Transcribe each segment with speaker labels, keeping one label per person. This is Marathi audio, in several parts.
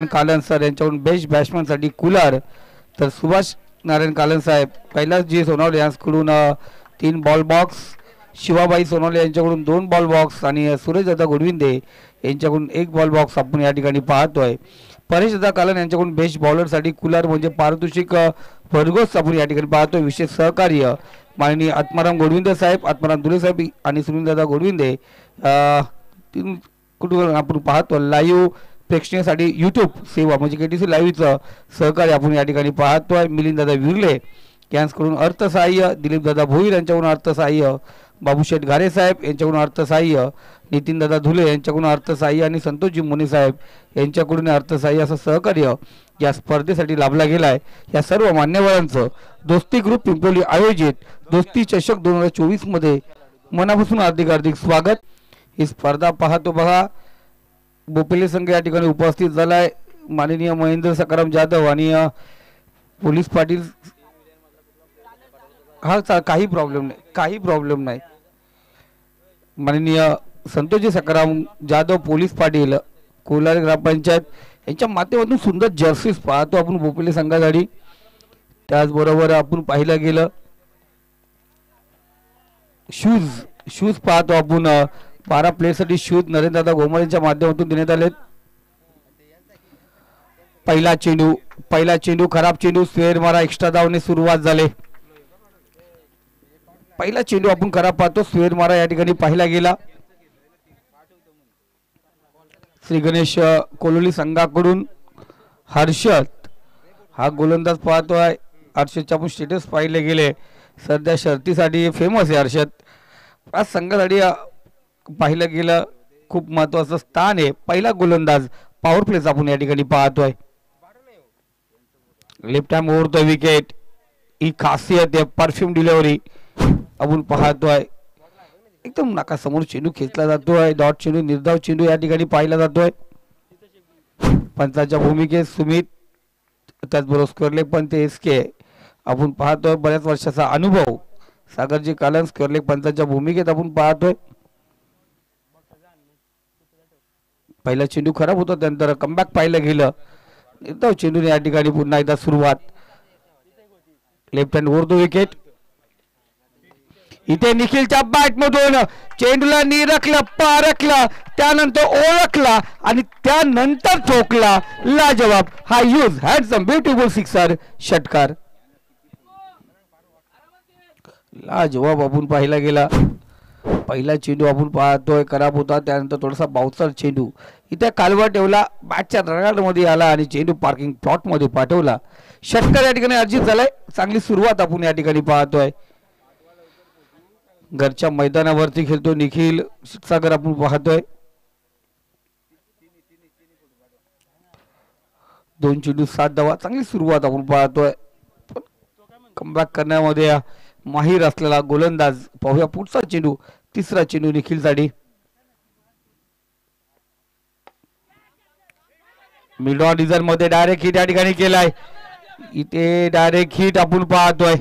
Speaker 1: कालन सर यांच्याकडून बेस्ट बॅट्समॅनसाठी कूलर, तर सुभाष नारायण कालन साहेब कैलास जी सोनवणे यांच्याकडून 3 बॉल बॉक्स, शिवाबाई सोनवणे यांच्याकडून 2 बॉल बॉक्स आणि सुरेशदादा गोडविंदे यांच्याकडून 1 बॉल बॉक्स आपण या ठिकाणी पाहतोय. परेशदादा कालन यांच्याकडून बेस्ट बॉलरसाठी कूलर म्हणजे पारितोषिक भरघोस आपण या ठिकाणी पाहतोय. विशेष सहकार्य माननीय आत्माराम गोडविंदे साहेब, आत्माराम दुले साहेब आणि सुनीलदादा गोडविंदे कुठून आपण पाहतो. लाईव्ह प्रेक्षणीसाठी यूट्यूब सेवा म्हणजे केटीसी लाईव्हचं सहकार्य आपण या ठिकाणी पाहतोय. मिलिंददादा विर्ले यांच्याकडून अर्थसहाय्य, दिलीपदादा भोईर यांच्याकडून अर्थसहाय्य, बाबूशेठ घारे साहेब यांच्याकडून अर्थसहाय्य, नितीनदादा धुले यांच्याकडून अर्थसहाय्य आणि संतोषजी मोने साहेब यांच्याकडून अर्थसहाय्य असं सहकार्य या स्पर्धेसाठी लाभला गेला आहे. या सर्व मान्यवरांचं दोस्ती ग्रुप पिंपळी आयोजित दोस्ती चषक 2024 मध्ये मनापासून हार्दिक हार्दिक स्वागत. ही स्पर्धा पाहतो बघा. बोपेले संघ या ठिकाणी उपस्थित झाला आहे. माननीय महेंद्र सकाराम जाधव आणि पोलीस पाटील. हा काही प्रॉब्लेम नाही. माननीय संतोषजी सकाराम जाधव, पोलीस पाटील, कोलार ग्रामपंचायत यांच्या माध्यमातून सुंदर जर्सीज पाहतो आपण बोपेले संघासाठी. त्याचबरोबर आपण पाहिलं गेलं शूज पाहतो आपण. 12 प्लेयरसाठी शूज नरेंद्रदादा गोमाळ यांच्या माध्यमातून देण्यात आलेत. पहिला चेंडू खराब चेंडू, स्क्वेअर मारा, एक्स्ट्रा धावने सुरुवात झाले. पहिला चेंडू आपण खराब पाहतो, स्क्वेअर मारा या ठिकाणी पाहिला गेला. श्री गणेश कोलोली संघाकडून हर्षद हा गोलंदाज पाहतोय. हर्षदचे आपण स्टेटस पाहिले गेले, सध्या शर्तीसाठी फेमस आहे हर्षद. आज संघासाठी पाहिलं गेलं खूप महत्वाचं स्थान आहे. पहिला गोलंदाज पॉवर प्लेच आपण या ठिकाणी पाहतोय. लेफ्ट हँड ओव्हर विकेट, ही खासियत आहे. परफ्यूम डिलिव्हरी आपण पाहतोय. एकदम नाकासमोर चेंडू खेचला जातोय. डॉट चेंडू, निर्धाव चेंडू या ठिकाणी पाहिला जातोय. पंचाच्या भूमिकेत सुमित, त्याचबरोबर स्क्वेअर लेग पंच SK आपण पाहतोय. बऱ्याच वर्षाचा अनुभव सागरजी कालन स्क्वेअर लेग पंचाच्या भूमिकेत आपण पाहतोय. पहिला चेंडू खराब होता, त्यानंतर कमबॅक पाहिलं गेलं. निर्धाव चेंडू या ठिकाणी पुन्हा एकदा सुरुवात. लेफ्ट हँड ओव्हर विकेट, इथे निखिलच्या बॅट मधून चेंडूला निरखलं, पारखलं, त्यानंतर ओळखला आणि त्यानंतर ठोकला. लाजवाब हा यूज हँडसम ब्युटिफुल सिक्सर, षटकार. लाजवाब आपण पाहिला गेला. पहिला चेंडू आपण पाहतोय खराब होता, त्यानंतर थोडासा बाउन्सर चेंडू इथे कालवा ठेवला, बॅटच्या रडारमध्ये आला आणि चेंडू पार्किंग प्लॉट मध्ये पाठवला. षटकार या ठिकाणी अर्जित झालाय. चांगली सुरुवात आपण या ठिकाणी पाहतोय. घरच्या मैदानावरती खेळतो निखिल क्षीरसागर आपण पाहतोय. 2 चेंडू 7 धावा, चांगली सुरुवात आपण पाहतोय. कमबॅक करण्यामध्ये माहीर असलेला गोलंदाज. पाहूया पुढचा चेंडू, तिसरा चेंडू निखिल साठी. मिड ऑन डिझाइन मध्ये डायरेक्ट हिट या ठिकाणी केलाय. इथे डायरेक्ट हिट आपण पाहतोय.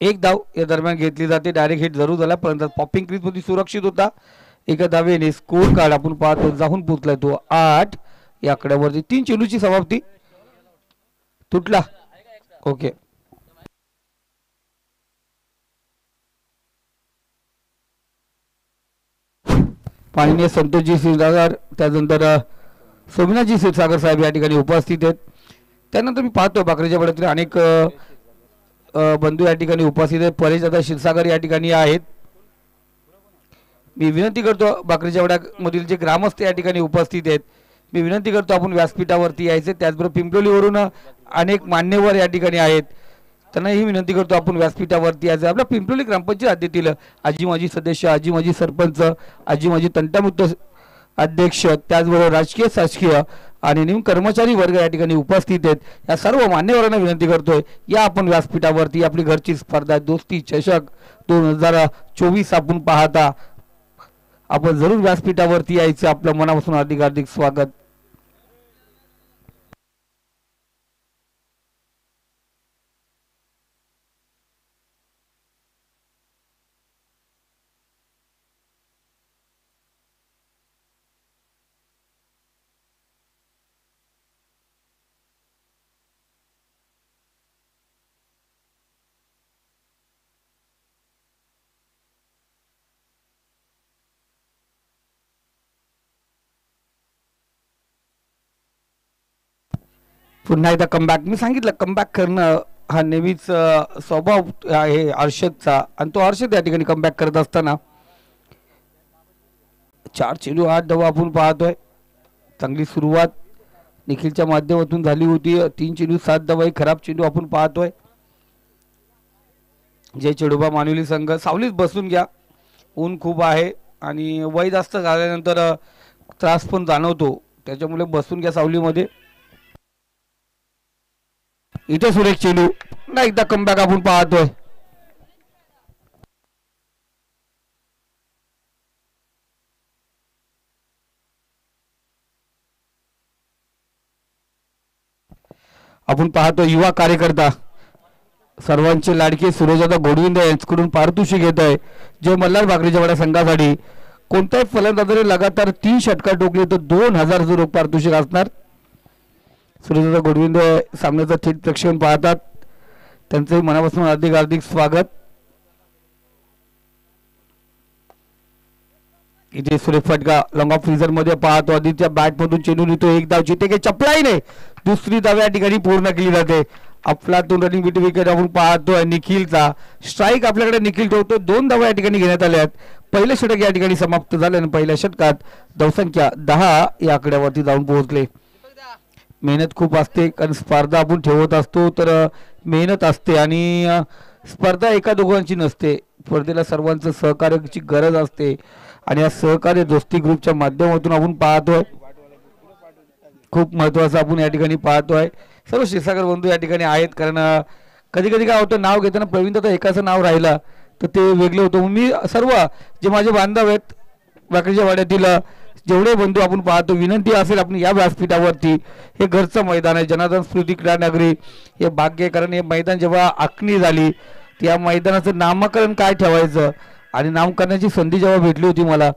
Speaker 1: 1 धाव या दरम्यान घेतली जाते. डायरेक्ट हिट जरूर झाला, परंतु पॉपिंग क्रीज मध्ये सुरक्षित होता. 1 धावेने स्कोर कार्ड आपण पाहतो जाऊन पोहोचलाय तो 8 या आकड्यावरती. 3 चेंडूची समाप्ती. तुटला, ओके. माननीय संतोषजी क्षीरसागर, त्यानंतर सोमनाथजी क्षीरसागर साहेब या ठिकाणी उपस्थित आहेत. त्यानंतर मी पाहतो बाकरीच्या पडतील अनेक बंधू या ठिकाणी उपस्थित आहेत. परेशदादा क्षीरसागर या ठिकाणी आहेत. मी विनंती करतो बाकरीच्या वड्यामधील जे ग्रामस्थ या ठिकाणी उपस्थित आहेत, मी विनंती करतो आपण व्यासपीठावरती यायचे. त्याचबरोबर पिंपळीवरून अनेक मान्यवर या ठिकाणी आहेत, त्यांना ही विनंती करतो आपण व्यासपीठावरती यायचं. आपल्या पिंपळी ग्रामपंचायत हद्दीतील आजी माजी सदस्य, आजी माजी सरपंच, आजी माजी तंटामुक्त अध्यक्ष, त्याचबरोबर राजकीय शासकीय आणि निम कर्मचारी वर्ग या ठिकाणी उपस्थित आहेत. या सर्व मान्यवरांना विनंती करतोय, या आपण व्यासपीठावरती. आपली घरची स्पर्धा दोस्ती चषक 2024 आपण पाहता. आपण जरूर व्यासपीठावरती यायचं. आपलं मनापासून हार्दिक हार्दिक स्वागत. पुन्हा एकदा कमबॅक. मी सांगितलं कमबॅक करणं हा नेहमीच स्वभाव आहे हर्षदचा, आणि तो हर्षद या ठिकाणी कमबॅक करत असताना 4 चेंडू 8 धावा आपण पाहतोय. चांगली सुरुवात निखिलच्या माध्यमातून झाली होती. 3 चेंडू 7 धावा खराब चेंडू आपण पाहतोय. जय चेडोबा मानवली संघ सावलीत बसून घ्या, ऊन खूप आहे आणि वय जास्त झाल्यानंतर त्रास पण जाणवतो, त्याच्यामुळे बसून घ्या सावलीमध्ये. इथे सुरेख चेंडू ना एकदा कमबॅक आपण पाहतोय. आपण पाहतो युवा कार्यकर्ता सर्वांचे लाडके सुरेशदादा गोडविंद यांच्याकडून पारितोषिक घेत आहे. जे मल्हार भाकरीच्या वाड्या संघासाठी कोणत्याही फलंदाजाने लगातार 3 षटकार टोकले तर 2000 रोख पारितोषिक असणार. सुरेशदादा गोडविंद सामन्याचं थेट प्रेक्षण पाहतात, त्यांचे मनापासून हार्दिक हार्दिक स्वागत. इथे सुरेख फटका लॉंग ऑफ फ्रीजर मध्ये पाहतो. आदित्य बॅट मधून चेंडू नेतो, एक धाव जिथे काही चपलाही नाही, दुसरी धाव या ठिकाणी पूर्ण केली जाते. अफलातून रनिंग बिट विकेट आपण पाहतोय. निखिलचा स्ट्राईक आपल्याकडे निखिल ठेवतो. 2 धावा या ठिकाणी घेण्यात आल्या आहेत. पहिले षटक या ठिकाणी समाप्त झाले आणि पहिल्या षटकात धावसंख्या 10 या आकड्यावरती जाऊन पोहोचले. मेहनत खूप असते, कारण स्पर्धा आपण ठेवत असतो तर मेहनत असते आणि स्पर्धा एका दोघांची नसते. स्पर्धेला सर्वांचं सहकार्याची गरज असते आणि या सहकार्य दोस्ती ग्रुपच्या माध्यमातून आपण पाहतोय. खूप महत्वाचं आपण या ठिकाणी पाहतोय. सर्व क्षीरसागर बंधू या ठिकाणी आहेत, कारण कधी कधी काय होतं नाव घेताना प्रवीण दादा एकाचं नाव राहिलं तर ते वेगळं होतं. मी सर्व जे माझे बांधव आहेत वाकडीच्या वाड्यातील जेवढे बंधू आपण पाहतो, विनंती असेल आपण या व्यासपीठावरती, हे घरचं मैदान आहे, जनार्दन स्मृती क्रीडा नगरी हे भाग्य, कारण हे मैदान जेव्हा आखणी झाली त्या मैदानाचं नामकरण काय ठेवायचं आणि नामकरणाची संधी जेव्हा भेटली होती मला,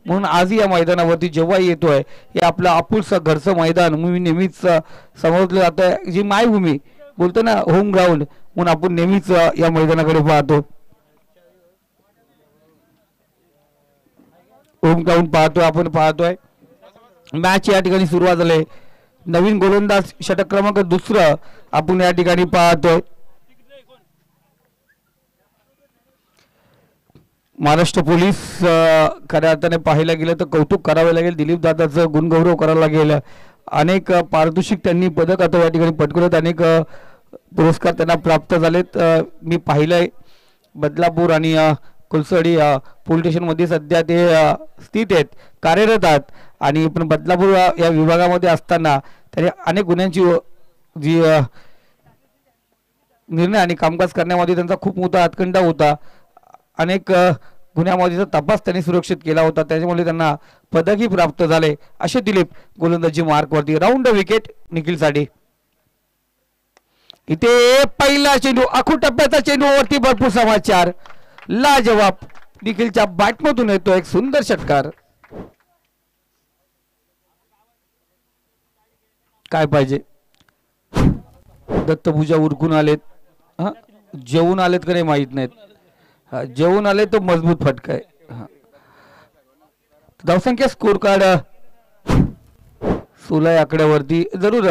Speaker 1: म्हणून आजही या मैदानावरती जेव्हा येतोय हे आपलं आपुलसं घरचं मैदान मी नेहमीच समजलं जातं. जी मायभूमी बोलतो ना, होम ग्राउंड, म्हणून आपण नेहमीच या मैदानाकडे पाहतो. होम ग्राउंड पाहतोय आपण पाहतोय. मॅच या ठिकाणी सुरुवात झाली. नवीन गोलंदाज षटक क्रमांक 2 आपण या ठिकाणी पाहतोय. महाराष्ट्र पोलीस खऱ्या अर्थाने पाहायला गेलं तर कौतुक करावे लागेल. दिलीप दादाचं गुणगौरव करायला लागेल. अनेक पारितोषिक त्यांनी पदक आता या ठिकाणी पटकवलेत, अनेक पुरस्कार त्यांना प्राप्त झालेत. मी पाहिलंय बदलापूर आणि कुलसडी पोलीस स्टेशनमध्ये सध्या ते स्थित आहेत, कार्यरत आहेत. आणि पण बदलापूर या विभागामध्ये असताना त्यांनी अनेक गुन्ह्यांची जी निर्णय आणि कामकाज करण्यामध्ये त्यांचा खूप मोठा हातखंडा होता. अनेक गुन्ह्यामध्येचा तपास त्यांनी सुरक्षित केला होता, त्याच्यामुळे त्यांना पदकही प्राप्त झाले. असे दिलीप गोलंदाजी मार्कवरती. Round wicket निखिलसाठी. इथे पहिला चेंडू, आखू टप्प्याचा चेंडू वरती भरपूर समाचार, लाजवाब निखिलच्या बॅटमधून येतो एक सुंदर षटकार. काय पाहिजे, दत्तपूजा उरकून आलेत, जेवून आलेत का नाही माहित नाहीत, जेवून आले तो मजबूत फटका आहे. धावसंख्या स्कोर कार्ड 16 आकड्यावरती. जरूर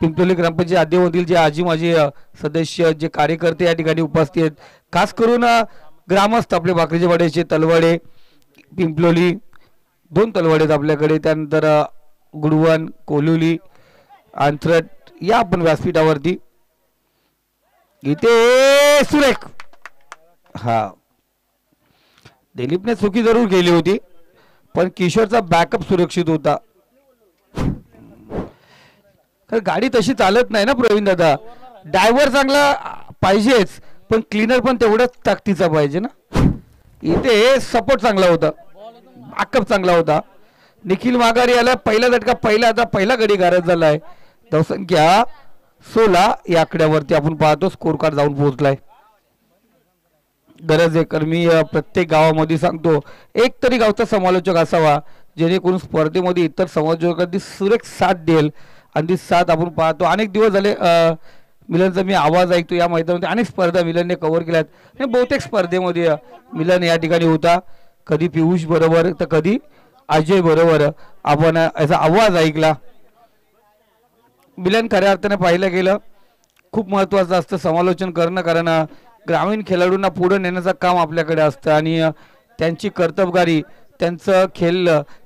Speaker 1: पिंपलोली ग्रामपंचायत आदिमधील जे आजी माजी सदस्य, जे कार्यकर्ते या ठिकाणी उपस्थित आहेत, खास करून ग्रामस्थ आपले भाकरीचे वाड्याचे तलवाडे, पिंपलोली 2 तलवाडे आहेत आपल्याकडे, त्यानंतर गुडवन, कोल्हुली, अंथरट या आपण व्यासपीठावरती. इथे सुरेख, हा दिलीपने चुकी जरूर केली होती, पण किशोरचा बॅकअप सुरक्षित होता. गाडी तशी चालत नाही ना प्रवीण दादा, ड्रायव्हर चांगला पाहिजेच पण क्लीनर पण तेवढाच ताकदीचा पाहिजे ना. इथे सपोर्ट चांगला होता, बॅकअप चांगला होता. निखिल माघारी आला, पहिला झटका, पहिला गडी गारद झालाय. धावसंख्या 16 या आकड्यावरती आपण पाहतो स्कोर कार्ड जाऊन पोहोचलाय. गरज आहे, कारण मी प्रत्येक गावामध्ये सांगतो एक तरी गावचा समालोचक असावा, जेणेकरून स्पर्धेमध्ये इतर समालोचकांनी सुरेख साथ देईल. आणि ती साथ आपण पाहतो. अनेक दिवस झाले मिलनचा मी आवाज ऐकतो या मैदानामध्ये. अनेक स्पर्धा मिलनने कव्हर केल्यात. बहुतेक स्पर्धेमध्ये मिलन या ठिकाणी होता, कधी पियुष बरोबर तर कधी अजय बरोबर आपण याचा आवाज ऐकला. मिलन खऱ्या अर्थाने पाहिलं गेलं खूप महत्त्वाचं असतं समालोचन करणं, कारण ग्रामीण खेळाडूंना पुढे नेण्याचं काम आपल्याकडे असतं आणि त्यांची कर्तबगारी, त्यांचं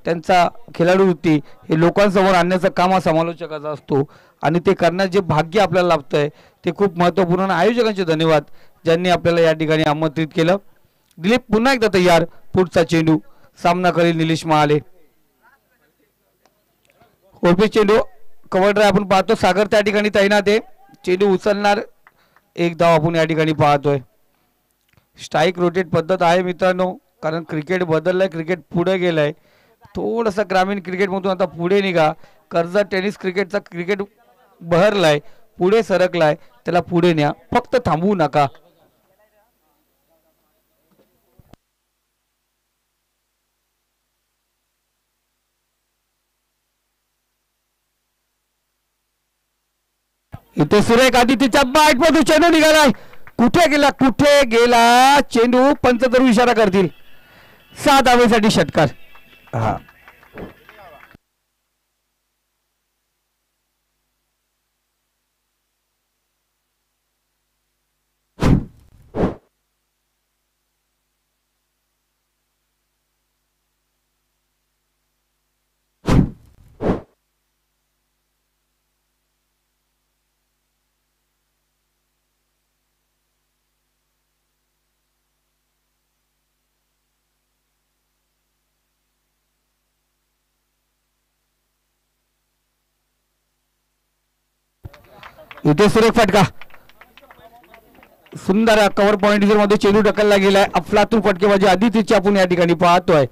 Speaker 1: त्यांचा खेळाडू वृत्ती हे लोकांसमोर आणण्याचं काम हा समालोचकाचा असतो आणि ते करण्याचे जे भाग्य आपल्याला लाभतं आहे ते खूप महत्त्वपूर्ण. आयोजकांचे धन्यवाद ज्यांनी आपल्याला या ठिकाणी आमंत्रित केलं. दिलीप पुन्हा एकदा तयार, पुढचा चेंडू सामना करेल निलेश महाले. ओळपी चेंडू कव्हर ड्राइव्ह आपण पाहतो, सागर त्या ठिकाणी तैनात आहे, चेंडू उचलणार, एक धाव आपण या ठिकाणी पाहतोय. स्ट्राईक रोटेट पद्धत आहे मित्रांनो, कारण क्रिकेट बदललंय, क्रिकेट पुढे गेलंय. थोडंसं ग्रामीण क्रिकेटमधून आता पुढे निघा. कर्जत टेनिस क्रिकेटचा क्रिकेट बहरलाय, पुढे सरकलाय, त्याला पुढे न्या, फक्त थांबवू नका. इथे सुरेख आदित्यच्या बॅट मधून चेंडू निघालाय, कुठे गेला चेंडू, पंच जरूर इशारा करतील. 6 धावेसाठी षटकार. हा इथे सुरेख फटका, सुंदर कव्हर पॉइंट मध्ये चेंडू ढकलला गेलाय. अफलातून फटकेबाजी आदित्यची आपण या ठिकाणी पाहतोय.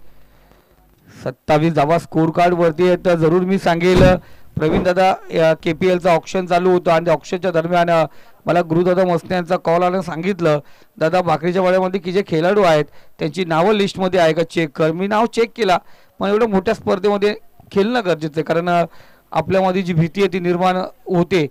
Speaker 1: 27 धावा स्कोर कार्ड वरती आहे. तर जरूर मी सांगेल प्रवीण दादा, KPLचा ऑप्शन चालू होतं आणि त्या ऑप्शनच्या दरम्यान मला गुरुदादा मसने यांचा कॉल आला, सांगितलं दादा भाकरीच्या वाड्यामध्ये की जे खेळाडू आहेत त्यांची नावं लिस्टमध्ये आहे का चेक कर. मी नाव चेक केला, पण एवढ्या मोठ्या स्पर्धेमध्ये खेळणं गरजेचं आहे, कारण आपल्यामध्ये जी भीती आहे ती निर्माण होते.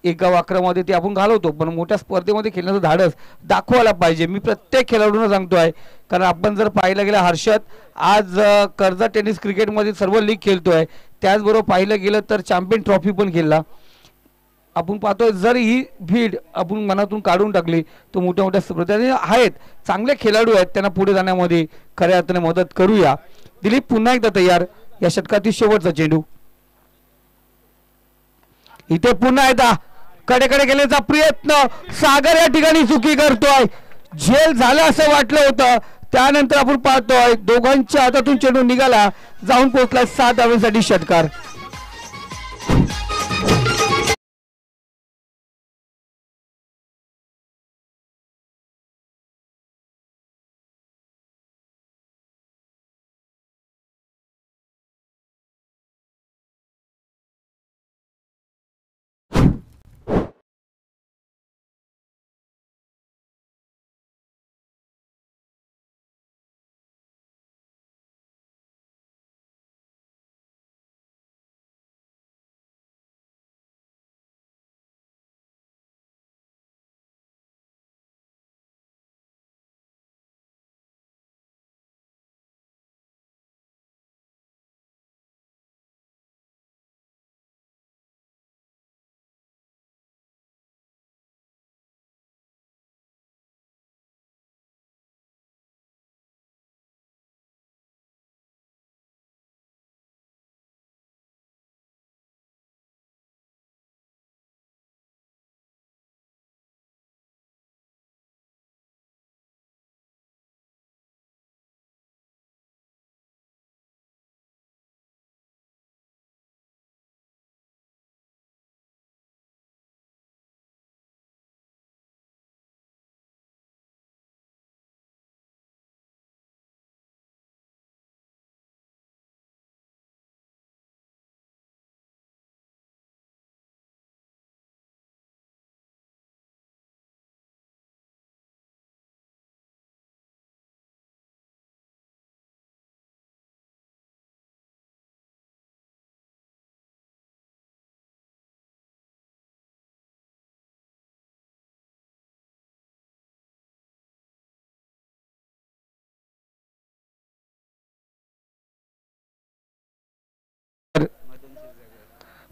Speaker 1: एका वाकरामध्ये ते आपण घालवतो, पण मोठ्या स्पर्धेमध्ये खेळण्याचं धाडस दाखवायला पाहिजे. मी प्रत्येक खेळाडूंना सांगतोय, कारण आपण जर पाहिलं गेलं हर्षद आज कर्जत टेनिस क्रिकेटमध्ये सर्व लीग खेळतोय, त्याचबरोबर पाहिलं गेलं तर चॅम्पियन ट्रॉफी पण खेळला. आपण पाहतोय जर ही भीड आपण मनातून काढून टाकली तर मोठ्या मोठ्या स्पर्धा आहेत, चांगले खेळाडू आहेत, त्यांना पुढे जाण्यामध्ये खऱ्या अर्थाने मदत करूया. दिलीप पुन्हा एकदा तयार, या षटकातील शेवटचा चेंडू. इथे पुन्हा एकदा कडेकडे गेल्याचा प्रयत्न, सागर या ठिकाणी चुकी करतोय. झेल झालं असं वाटलं होतं, त्यानंतर आपण पाहतोय दोघांच्या हातातून चेंडू निघाला, जाऊन पोहोचला 7 धावांसाठी षटकार.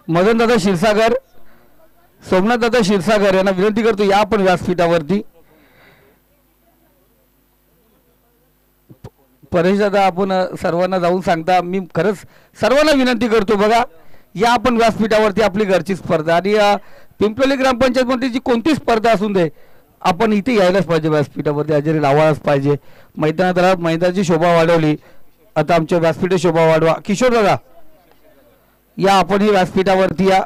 Speaker 1: मदन दादा क्षीरसागर सोमनाथ दादा क्षीरसागर यांना विनंती करतो या आपण व्यासपीठावरती. परेश दादा आपण सर्वांना जाऊन सांगता, मी खरंच सर्वांना विनंती करतो बघा या आपण व्यासपीठावरती आपली घरची स्पर्धा आणि पिंपलोली ग्रामपंचायतमध्ये जी कोणती स्पर्धा असून दे आपण इथे यायलाच पाहिजे व्यासपीठावरती हजेरी लावायलाच पाहिजे. मैदानात मैदानाची शोभा वाढवली आता आमच्या व्यासपीठ शोभा वाढवा. किशोर दादा या आपण ही व्यासपीठावरती या.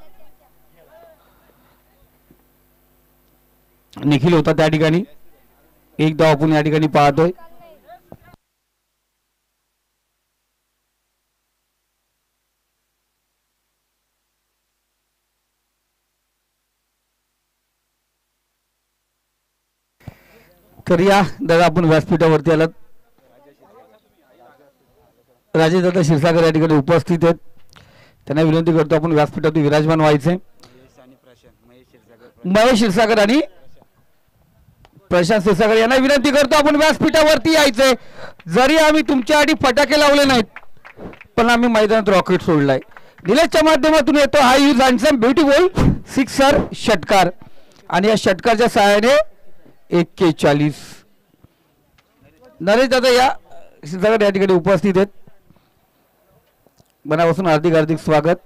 Speaker 1: निखिल होता त्या ठिकाणी एक धाव आपण या ठिकाणी पाहतोय. तर या दादा आपण व्यासपीठावरती आलात. राजेश दादा क्षीरसागर या ठिकाणी उपस्थित आहेत. त्यांना विनंती करतो आपण व्यासपीठातून विराजमान व्हायचे. महेश क्षीरसागर आणि प्रशांत क्षीरसागर यांना विनंती करतो आपण व्यासपीठावरती यायचंय. जरी आम्ही तुमच्यासाठी फटाके लावले नाहीत पण आम्ही मैदानात रॉकेट सोडलाय. निलेशच्या माध्यमातून येतो हा यूज हँडसम ब्युटिफुल सिक्सर षटकार आणि या षटकारच्या सहाय्याने 41. नरेश दादा या क्षीरसागर या ठिकाणी उपस्थित आहेत. मनापासून हार्दिक हार्दिक स्वागत.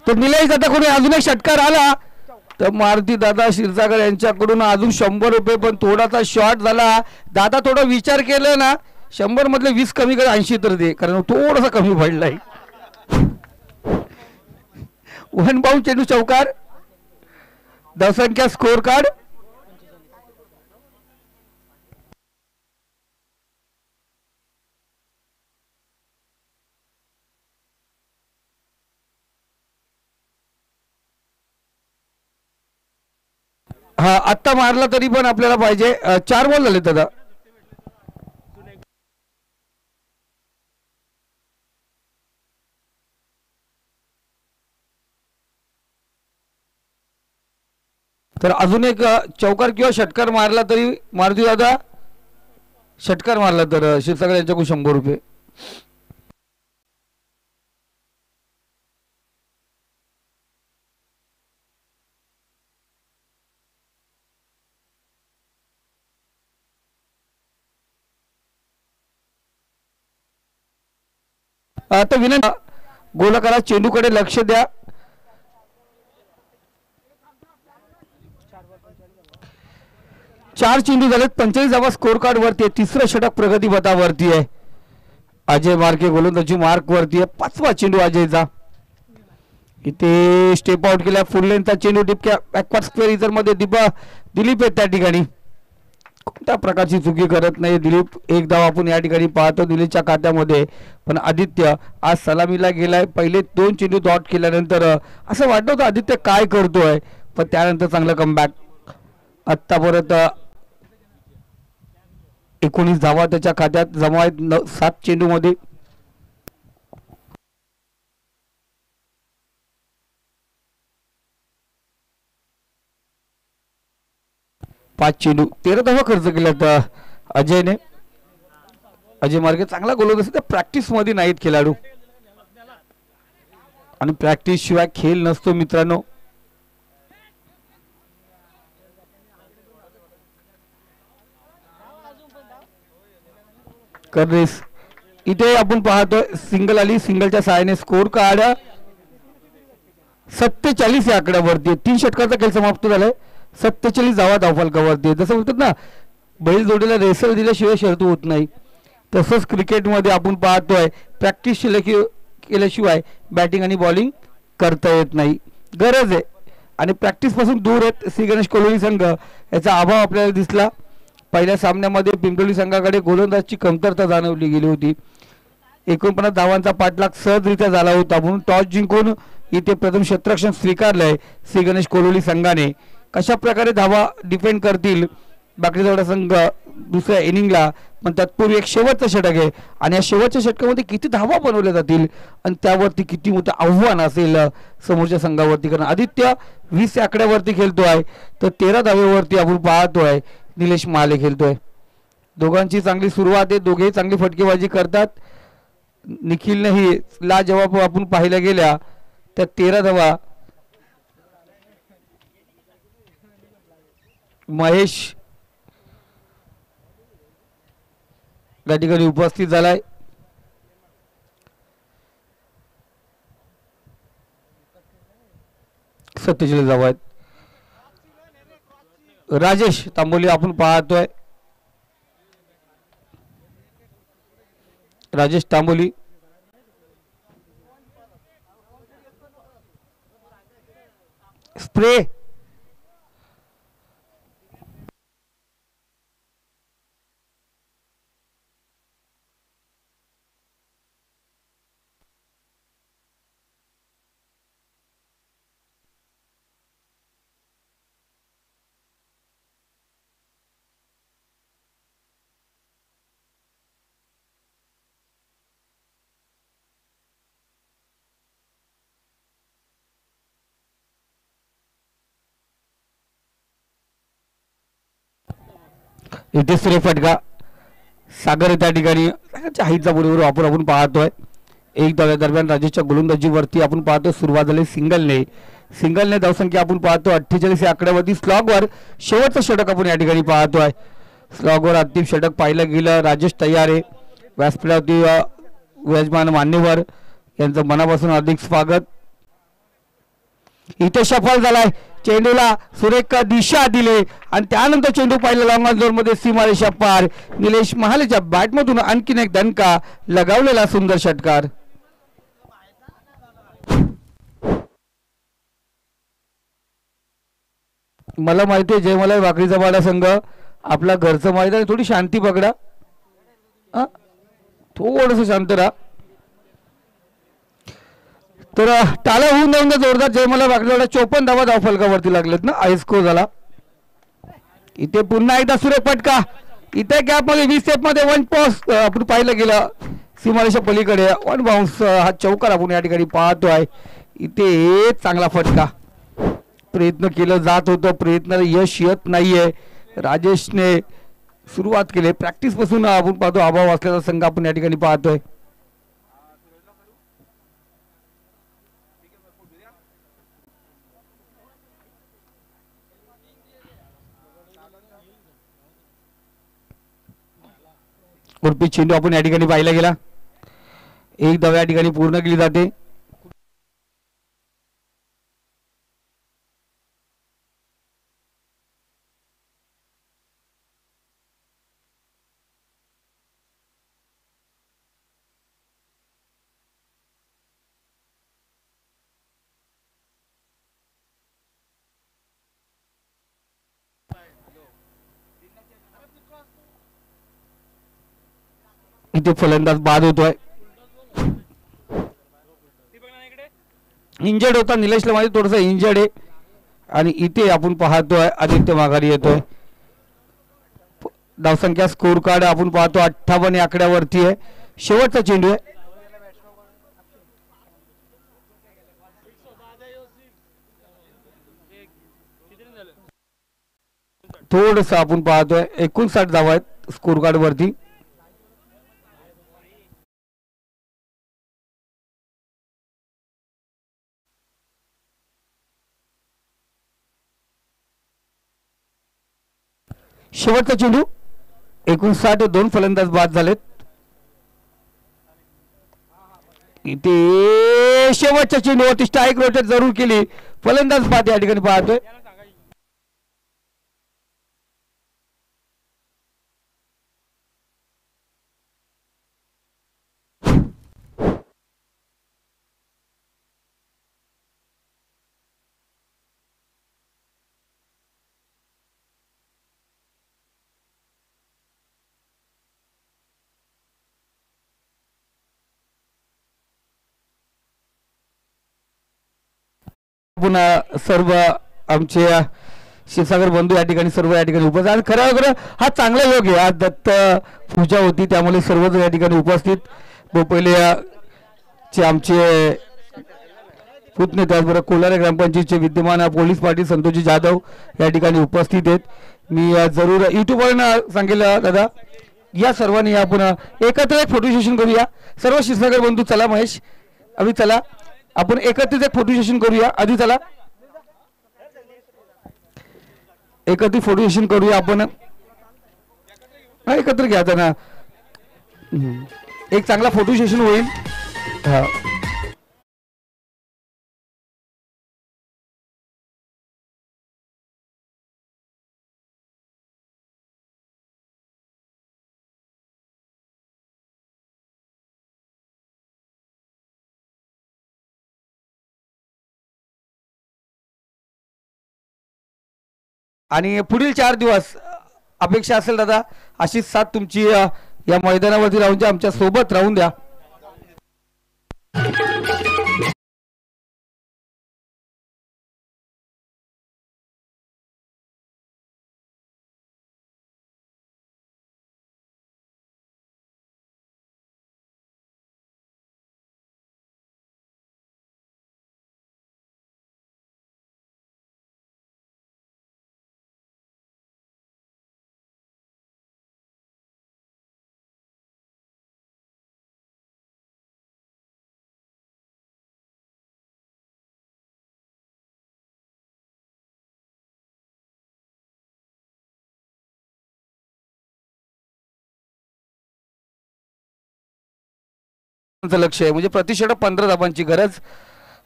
Speaker 1: तर निलेश दादा कोणी अजून एक षटकार आला तर मारुती दादा क्षीरसागर यांच्याकडून अजून 100 रुपये. पण थोडासा शॉर्ट झाला दादा, थोडा विचार केला ना 100 मधले 20 कमी कर 80 तर दे, कारण थोडासा कमी पडलाय. वन बाउंड चेंडू चौकार. धावसंख्या स्कोर कार्ड हा आत्ता मारला तरी पण आपल्याला पाहिजे. 4 बॉल झाले दादा. तर अजून एक चौकार किंवा षटकार मारला तरी मारुती दादा षटकार मारला तर क्षीरसागर यांच्याकडून 100 रुपये. आता विनंती गोलकाला चेंडूकडे लक्ष द्या. 4 चेंडू झालेत. 45 धावा स्कोर कार्ड वरती आहे. तिसरं षटक प्रगती पथावरती आहे. अजय मार्के गोलंदाजी मार्क वरती आहे. 5वा चेंडू अजयचा. इथे स्टेप आउट केला. फुल लेनचा चेंडू डिपक्या बॅकवर्ड स्क्वेअर इतर मध्ये दिलीप आहेत त्या ठिकाणी. कोणत्या प्रकारची चुकी करत नाही दिलीप. एक धाव आपण या ठिकाणी पाहतो दिलीपच्या खात्यामध्ये. पण आदित्य आज सलामीला गेलाय. पहिले 2 चेंडू डॉट केल्यानंतर असं वाटत होतं आदित्य काय करतोय, पण त्यानंतर चांगलं कमबॅक. आत्तापर्यंत 19 धावा त्याच्या खात्यात जमा आहेत 7 चेंडू मध्ये. पाच चेंडू 13 धावा खर्च केल्यात अजयने. अजय मार्गे चांगला गोलंदाज त्या प्रॅक्टिस मध्ये नाहीत खेळाडू आणि प्रॅक्टिस शिवाय खेळ नसतो मित्रांनो. कररेस इथे आपण पाहतोय सिंगल आली. सिंगलच्या सहाय्याने स्कोर कार्ड 47 या आकड्यावरती. 3 षटकाचा खेळ समाप्त झालाय. 47 धावा धावफलकावरती. जसं म्हणतात ना बैल जोडीला रेसर दिल्याशिवाय शर्त होत नाही, तसंच क्रिकेटमध्ये आपण पाहतोय प्रॅक्टिस केल्याशिवाय बॅटिंग आणि बॉलिंग करता येत नाही. गरज आहे आणि प्रॅक्टिस पासून दूर आहेत श्री गणेश कोलोली संघ. याचा अभाव आपल्याला दिसला. पहिल्या सामन्यामध्ये पिंपलोली संघाकडे गोलंदाजची कमतरता जाणवली गेली होती. 49 धावांचा पाठलाग सहजरित्या झाला होता. म्हणून टॉस जिंकून इथे प्रथम क्षेत्ररक्षण स्वीकारलंय श्री गणेश कोलोली संघाने. कशा प्रकारे धावा डिफेंड करतील बाकरीजवळ संघ दुसऱ्या इनिंगला, पण तत्पूर्वी एक शेवटचं षटक आहे आणि या शेवटच्या षटकामध्ये किती धावा बनवल्या जातील आणि त्यावरती किती मोठं आव्हान असेल समोरच्या संघावरती. कारण आदित्य 20 आकड्यावरती खेळतोय तर 13 धावेवरती आपण पाहतोय. निलेश महाले खेळतोय. दोघांची चांगली सुरुवात आहे, दोघेही चांगली फटकेबाजी करतात. निखिलनेही लाजवाब आपण पाहायला गेल्या त्या 13 धावा. महेश या ठिकाणी उपस्थित झालाय. सत्यशील धावा आहेत. राजेश तांबोली आपण पाहतोय. राजेश तांबोली स्प्रे इथे सुरे फटका. सागर त्या ठिकाणी हाईटचा बरोबर वापर आपण पाहतोय. एक धाव्या दरम्यान राजेशच्या गोलंदाजीवरती आपण पाहतोय सुरुवात झाली सिंगलने धावसंख्या आपण पाहतो 48 या आकड्यावरती. स्लॉगवर शेवटचं षटक आपण या ठिकाणी पाहतोय. स्लॉगवर अंतिम षटक पाहिलं गेलं. राजेश तयार आहे. व्यासपीठावरती यजमान मान्यवर यांचं मनापासून हार्दिक स्वागत. इथे सफल झालाय. चेंडूला सुरेख दिशा दिले आणि त्यानंतर चेंडू पाहिला लॉंग ऑन झोन मध्ये सीमारेषा पार. निलेश महालेच्या बॅटमधून आणखीन एक दणका लगावलेला सुंदर षटकार. मला माहिती आहे जयमला वाकडीचा वाडा संघ आपला घरचं मैदान. थोडी शांती पकडा, थोडस शांत राहा. तर टाळा होऊन जाऊन जोरदार जयमला वाकडीवाडा 54 धावा धावफलकावरती लागलेत ना. आयस्को झाला. इथे पुन्हा एकदा सुरेख फटका. इथे गॅप मध्ये 20 स्टेप मध्ये 1 पॉस आपण पाहिलं गेलं सीमारेषा पलीकडे 1 बाउन्स. हा चौकार आपण या ठिकाणी पाहतोय. इथे चांगला फटका. प्रयत्न केलं जात होतं, प्रयत्नाला यश येत नाहीये. राजेशने सुरुवात केली. प्रॅक्टिस पासून आपण पाहतो अभाव असलेला संघ आपण या ठिकाणी पाहतोय. उर्पी चेंडू आपण या ठिकाणी पाहिला गेला. एक धाव या ठिकाणी पूर्ण केली जाते. इथे फलंदाज बाद होतोय. इंजर्ड होता निलेशला माहिती थोडस इंजर्ड आहे. आणि इथे आपण पाहतोय आदित्य माघारी येतोय. धावसंख्या स्कोर कार्ड आपण पाहतो 58 या आकड्यावरती आहे. शेवटचा चेंडू आहे. थोडस आपण पाहतोय 59 धावा आहेत स्कोर कार्ड वरती. शेवटचा चेंडू 59. 2 फलंदाज बाद झालेत. इथे शेवटच्या चेंडूवरती स्ट्राईक रोटेट जरूर केली. फलंदाज बाद या ठिकाणी पाहतोय. पुन्हा सर्व आमचे क्षीरसागर बंधू या ठिकाणी सर्व या ठिकाणी उपस्थित. आणि खरं हा चांगला योग आहे. आज दत्त पूजा होती त्यामुळे सर्वजण या ठिकाणी उपस्थित. पहिले चे आमचे पुतणे त्याचबरोबर कोलारे ग्रामपंचायतचे विद्यमान पोलीस पाटील संतोषजी जाधव या ठिकाणी उपस्थित आहेत. मी जरूर यूट्यूबवरना सांगेल दादा या सर्वांनी आपण एकत्र एक फोटो सेशन करूया. सर्व शिक्षक बंधू चला महेश अभि चला आपण एकत्रित एक फोटो सेशन करूया. आधी चला एकत्रित फोटो सेशन करूया आपण. एकत्र घ्या ना एक चांगला फोटो सेशन होईल. हा आणि पुढील 4 दिवस अपेक्षा असेल दादा अशीच साथ तुमची या मैदानावरती राहून द्या आमच्या सोबत राहून द्या. लक्ष आहे म्हणजे प्रति षटक 15 धाबांची गरज.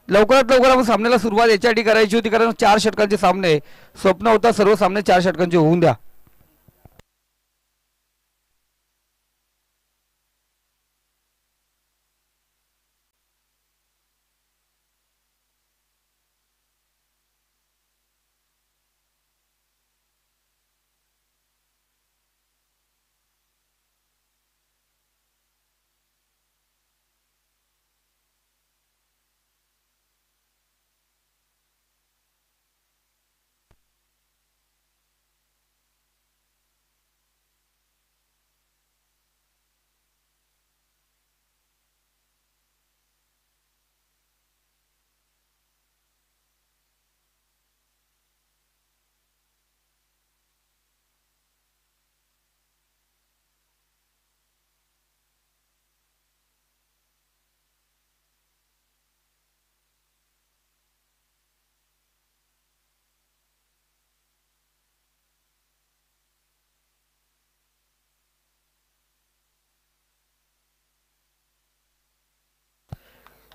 Speaker 1: लवकरात लवकर आपण सामन्याला सुरुवात याच्यासाठी करायची होती कारण 4 षटकांचे सामने स्वप्न होता. सर्व सामने 4 षटकांचे होऊन द्या.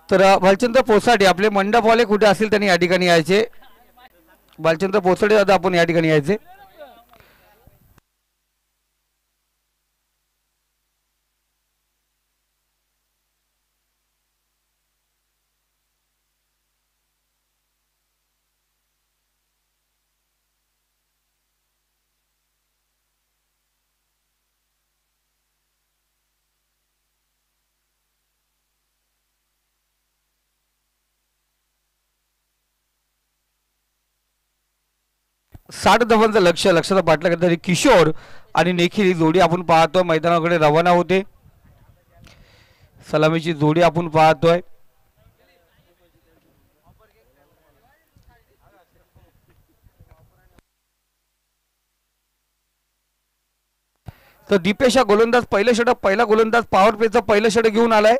Speaker 1: तर भालचंद्र पोसाडे आपले मंडपवाले कुठे असतील त्यांनी या ठिकाणी यायचे. भालचंद्र पोसाडे दादा आपण या ठिकाणी यायचे. साठ धावांचं लक्षात पाटला करणारे किशोर आणि निखिल ही जोडी आपण पाहतोय मैदानाकडे रवाना होते. सलामीची जोडी आपण पाहतोय. तर दीपेशा गोलंदाज पहिला गोलंदाज पॉवर प्लेचा पहिलं षटक घेऊन आलाय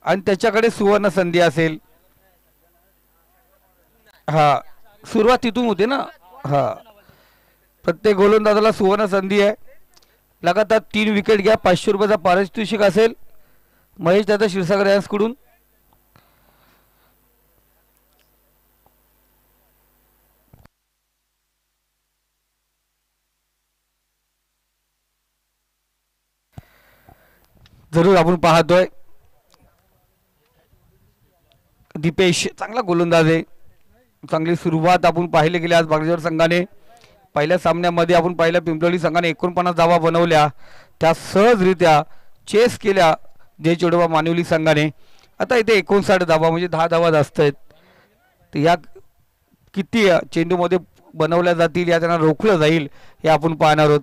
Speaker 1: आणि त्याच्याकडे सुवर्ण संधी असेल. हा सुरुवात तिथून होते ना. हा प्रत्येक गोलंदाजाला सुवर्ण संधी आहे. लगातार 3 विकेट घ्या. 500 रुपयाचा पारितोषिक असेल महेश दादा क्षीरसागर यांच्याकडून. जरूर आपण पाहतोय दीपेश चांगला गोलंदाज आहे. चांगली सुरुवात आपण पाहिले गेले आज बागेश्वर संघाने. पहिल्या सामन्यामध्ये आपण पाहिलं पिंपळी संघाने 49 धावा बनवल्या त्या सहजरित्या चेस केल्या जय चोडोबा मानिवली संघाने. आता इथे 59 धावा म्हणजे 10 धावा जास्त आहेत. तर या किती चेंडूमध्ये बनवल्या जातील या त्यांना रोखलं जाईल हे आपण पाहणार आहोत.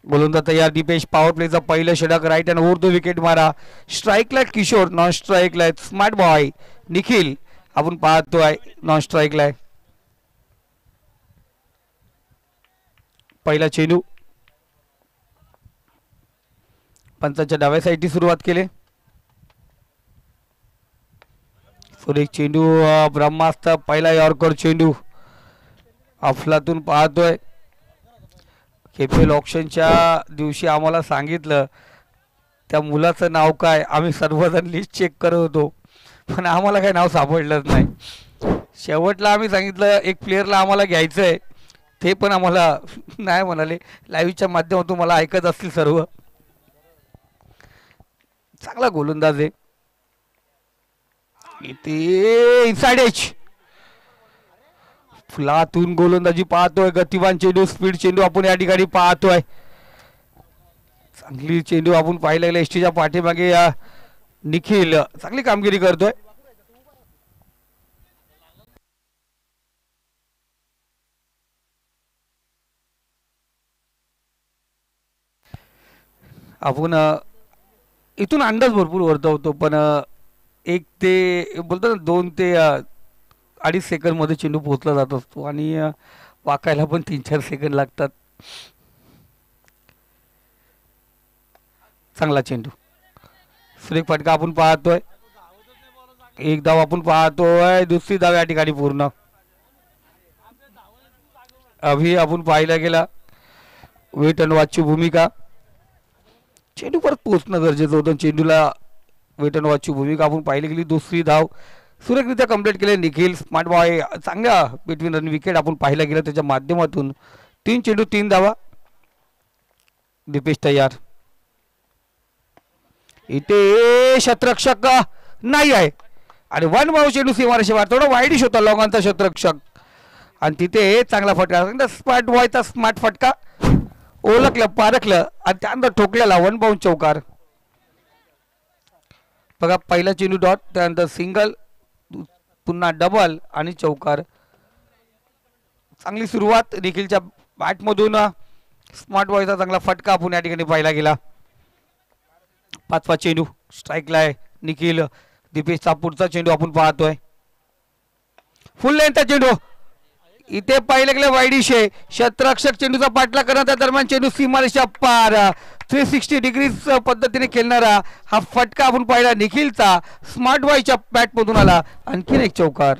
Speaker 1: गोलंदाज तयार दीपेश. पॉवर प्लेचा पहिलं षटक right hand over the wicket मारा. स्ट्राईकला किशोर, नॉन स्ट्राईकला स्मार्ट बॉय निखिल आपण पाहतोय नॉन स्ट्राईकला. पहिला चेंडू पंचाच्या डाव्या साईडची सुरुवात केली. सुरेख चेंडू ब्रह्मास्त्र पहिला यॉर्कर चेंडू अफलातून पाहतोय. केपीएल ऑप्शनच्या दिवशी आम्हाला सांगितलं त्या मुलाचं नाव काय, आम्ही सर्वजण लिस्ट चेक करत होतो पण आम्हाला काही नाव सापडलंच नाही. शेवटला आम्ही सांगितलं एक प्लेअरला आम्हाला घ्यायचं आहे, ते पण आम्हाला नाही म्हणाले. लाईव्हच्या माध्यमातून मला ऐकत असतील सर्व. चांगला गोलंदाज आहे इथे इनसाइड एज. फुलातून गोलंदाजी पाहतोय. गतिवान चेंडू, स्पीड चेंडू आपण या ठिकाणी पाहतोय. चांगली चेंडू आपण पाहायला गेला. एसटीच्या पाठीमागे निखिल चांगली कामगिरी करतोय. आपण इथून अंदाज भरपूर वर्तवतो पण एक ते बोलतो ना 2 ते 2.5 सेकंदमध्ये चेंडू पोहोचला जात असतो आणि वाकायला पण 3-4 सेकंद लागतात. चांगला चेंडू, सुरेख फटका आपण पाहतोय. एक धाव आपण पाहतोय, दुसरी धाव या ठिकाणी पूर्ण. अभि आपण पाहायला गेला वेट अँड वॉचची भूमिका. चेंडू परत पोहोचणं गरजेचं होतं. चेंडूला वेट अँड वॉचची भूमिका आपण पाहिली गेली. दुसरी धाव सुरेखरित्या कंप्लीट केले निखिल. स्मार्ट बॉय चांगल्या बिटवीन रन विकेट आपण पाहायला गेलं त्याच्या माध्यमातून. 3 चेंडू 3 धावा. दीपेश तयार. इथे शतरक्षक नाही आहे आणि 1 बाउंस चेंडू सीमारेषेवर. थोडा वाईडिश होता लॉंगांचा शतरक्षक आणि तिथे चांगला फटका. स्मार्ट बॉयचा स्मार्ट फटका ओळखलं, पारखलं आणि त्यानंतर ठोकलेला 1 बाउंस चौकार. बघा पहिला चेंडू डॉट, त्यानंतर सिंगल, पुन्हा डबल आणि चौकार. चांगली सुरुवात निखिलच्या बॅटमधून. स्मार्ट बॉयचा चांगला फटका आपण या ठिकाणी पाहायला गेला. 5वा चेंडू स्ट्राईकला आहे निखिल. दीपेशचा पुढचा चेंडू आपण पाहतोय. फुल लेंथचा चेंडू इथे पाहिलं गेलं वाईडिश आहे. शतरक्षक चेंडूचा पाठलाग करण्याच्या दरम्यान चेंडू सीमारेषा पार. 360 डिग्रीज पद्धतीने खेळणारा हा फटका आपण पाहिला निखिलचा. स्मार्ट बॉयच्या बॅटमधून आला. आणखीन एक चौकार.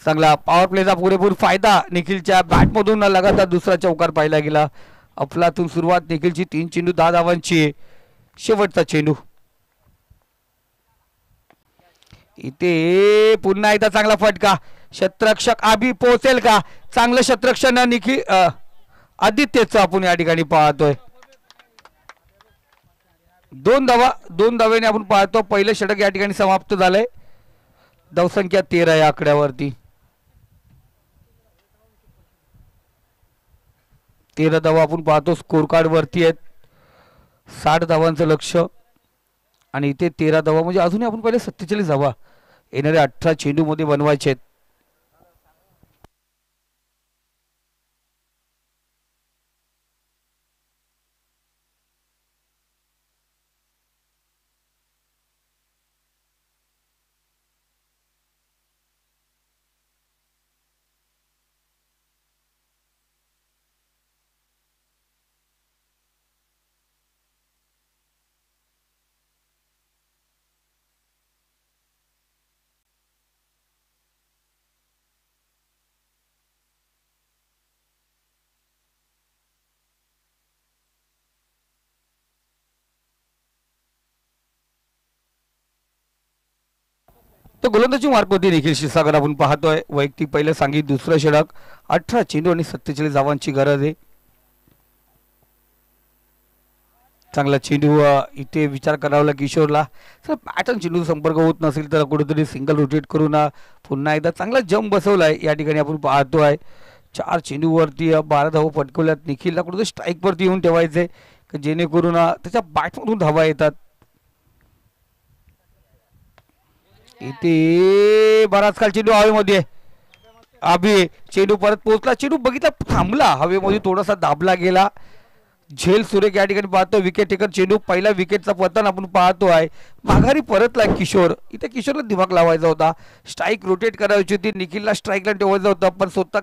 Speaker 1: चांगला पॉवर प्लेचा पुरेपूर फायदा निखिलच्या बॅटमधून लगातार दुसरा चौकार पाहिला गेला. अफलातून सुरुवात निखिलची. 3 चेंडू 10 धावांची. शेवटचा चेंडू इथे पुन्हा एकदा चांगला फटका. शतरक्षक अभि पोहोचेल का? चांगलं शतरक्षण निखिल आदित्यचं आपण या ठिकाणी पाहतोय. 2 धावा 2 धावेने आपण पाहतो. पहिलं षटक या ठिकाणी समाप्त झालंय. धावसंख्या 13 या आकड्यावरती. 13 धावा आपण पाहतो. स्कोर कार्ड वरती आहेत. 60 धावांचं लक्ष आणि इथे 13 धावा म्हणजे अजूनही आपण पहिले 47 धावा येणाऱ्या 18 चेंडू मध्ये बनवायचे आहेत. तर गोलंदाजी मार्क होती निखिल क्षीरसागर आपण पाहतोय. वैयक्तिक पहिलं सांगित दुसरं षटक. 18 चेंडू आणि 47 धावांची गरज आहे. चांगला चेंडू इथे विचार करावा किशोरला. सर पॅटर्न चेंडू संपर्क होत नसेल तर कुठेतरी सिंगल रोटेट करून पुन्हा एकदा चांगला जंप बसवलाय या ठिकाणी आपण पाहतोय. 4 चेंडूवरती 12 धावा पटकवल्यात. निखिलला कुठेतरी स्ट्राईकवरती येऊन ठेवायचे जेणेकरून त्याच्या बॅटमधून धावा येतात. इथे बराच काल चेंडू हवेमध्ये. अभि चेंडू परत पोहोचला. चेंडू बघितला थांबला हवेमध्ये थोडासा दाबला गेला. झेल सुरेख या ठिकाणी पाहतो विकेट टेकर चेंडू. पहिला विकेटचा पतन आपण पाहतो आहे. माघारी परतला किशोर. इथे किशोरला दिमाग लावायचा होता. स्ट्राईक रोटेट करायची होती. निखिलला स्ट्राईकला ठेवायचं होतं पण स्वतः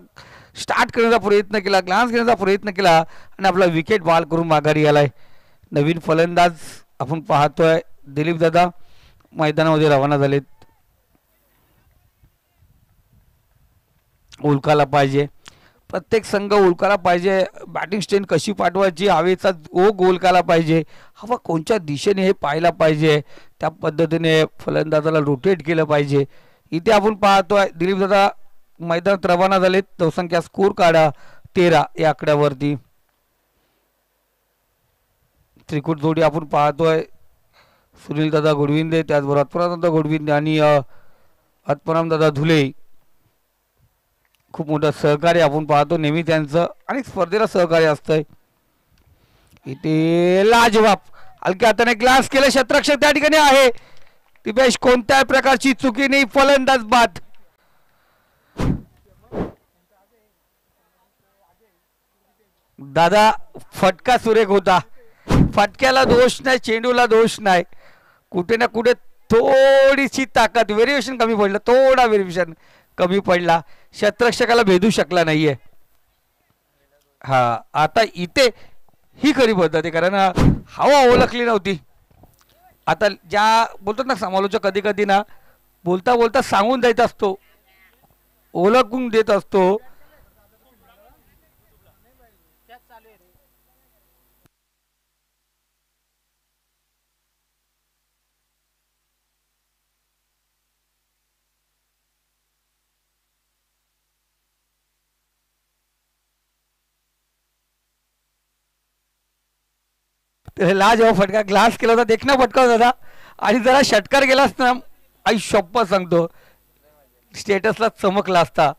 Speaker 1: स्टार्ट करण्याचा प्रयत्न केला. ग्लान्स घेण्याचा प्रयत्न केला आणि आपला विकेट बॉल करून माघारी आलाय. नवीन फलंदाज आपण पाहतोय दिलीप दादा मैदानामध्ये रवाना झालेत. उलकाला पाहिजे. प्रत्येक संघ उलकाला पाहिजे. बॅटिंग स्ट्रेंथ कशी पाठवायची. हवेचा ओघ उलकाला पाहिजे. हवा कोणत्या दिशेने हे पाहायला पाहिजे. त्या पद्धतीने फलंदाजाला रोटेट केलं पाहिजे. इथे आपण पाहतोय दिलीप दादा मैदानात रवाना झालेत. धावसंख्या स्कोर काढा 13 या आकड्यावरती. त्रिकूट जोडी आपण पाहतोय सुनील दादा गोडविंदे त्याचबरोबर आत्माराम दादा गोडविंदे आणि आत्माराम दादा धुले. खूप मोठं सहकार्य आपण पाहतो नेहमी त्यांचं आणि स्पर्धेला सहकार्य असतंय. इथे लाजवाब हलक्या हाताने ग्लास केलं. क्षेत्ररक्षक त्या ठिकाणी आहे. दिपेश कोणत्याही प्रकारची चुकी नाही. फलंदाज बाद. दादा फटका सुरेख होता. फटक्याला दोष नाही. चेंडूला दोष नाही. कुठे ना कुठे थोडीशी ताकद व्हेरिएशन कमी पडलं. थोडा व्हेरिएशन कमी पडला. क्षेत्ररक्षकाला भेदू शकला नाहीये. हा आता इथे ही खरी पद्धत आहे कारण हवा ओळखली नव्हती. आता ज्या बोलतात ना समालोचक कधी कधी ना बोलता बोलता सांगून देत असतो. ओळखून देत असतो. लाजवाब फटका ग्लास केला होता. देखना फटका होता आणि जरा षटकार गेला असता आई शप्पा सांगतो स्टेटसला चमकला असता.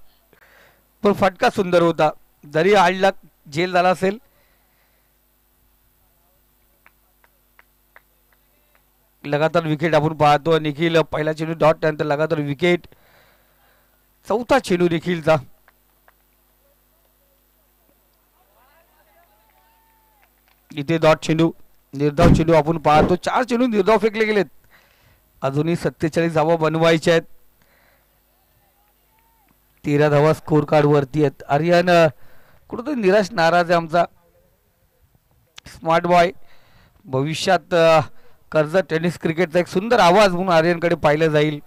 Speaker 1: पण फटका सुंदर होता. जरी आडला झेल झाला असेल. लगातार विकेट आपण पाहतो. निखिल पहिला चेंडू डॉट त्यानंतर लगातार विकेट. चौथा चेंडू निखिलचा. इथे डॉट चेंडू निर्धाव चेंडू आपण पाहतो. 4 चेंडू निर्धाव फेकले गेलेत. अजूनही 47 धावा बनवायच्या आहेत. 13 धावा स्कोर कार्ड वरती आहेत. आर्यन कुठंतरी निराश नाराज आहे आमचा स्मार्ट बॉय. भविष्यात कर्जत टेनिस क्रिकेटचा एक सुंदर आवाज म्हणून आर्यनकडे पाहिलं जाईल.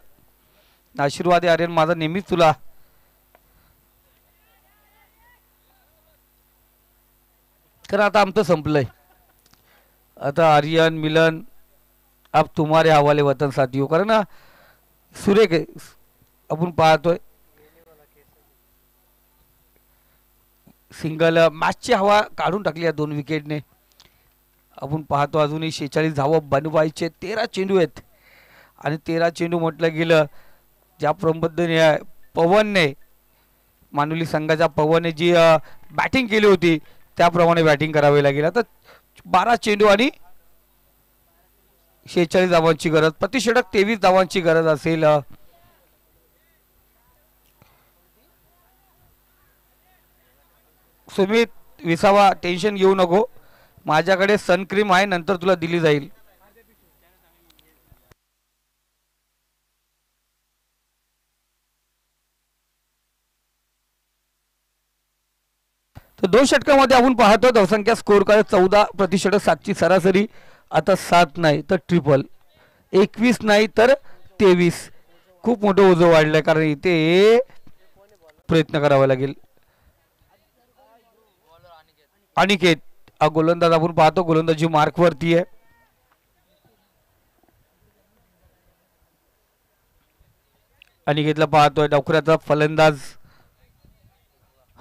Speaker 1: आशीर्वाद आहे आर्यन माझा नेहमीच तुला. कारण आता आमचं संपलंय. आता आर्यन मिलन अब तुम्हारे हवाले वतन साथियों. कारण सुरेख आपण पाहतोय सिंगल मॅचची हवा काढून टाकली या 2 विकेटने. आपण पाहतो अजूनही 46 धावा बनवायचे. 13 चेंडू आहेत आणि 13 चेंडू म्हटलं गेलं ज्या पद्धतीने पवनने मानुली संघाच्या पवनने जी बॅटिंग केली होती त्याप्रमाणे बॅटिंग करावी लागेल. आता 12 चेंडू आणि 46 धावांची गरज. प्रतिषेधक 23 धावांची गरज असेल. सुमित विसावा टेन्शन घेऊ नको. माझ्याकडे सनक्रीम आहे नंतर तुला दिली जाईल. तर 2 षटकामध्ये आपण पाहतो धावसंख्या स्कोर काय 14 प्रतिशत 7ची सरासरी. आता 7 नाही तर ट्रिपल 21 नाही तर 23. खूप मोठं ओझं वाढलंय कारण इथे प्रयत्न करावा लागेल. अनिकेत गोलंदाज आपण पाहतो गोलंदाजी मार्क वरती आहे. अनिकेतला पाहतोय. डावखुऱ्याचा फलंदाज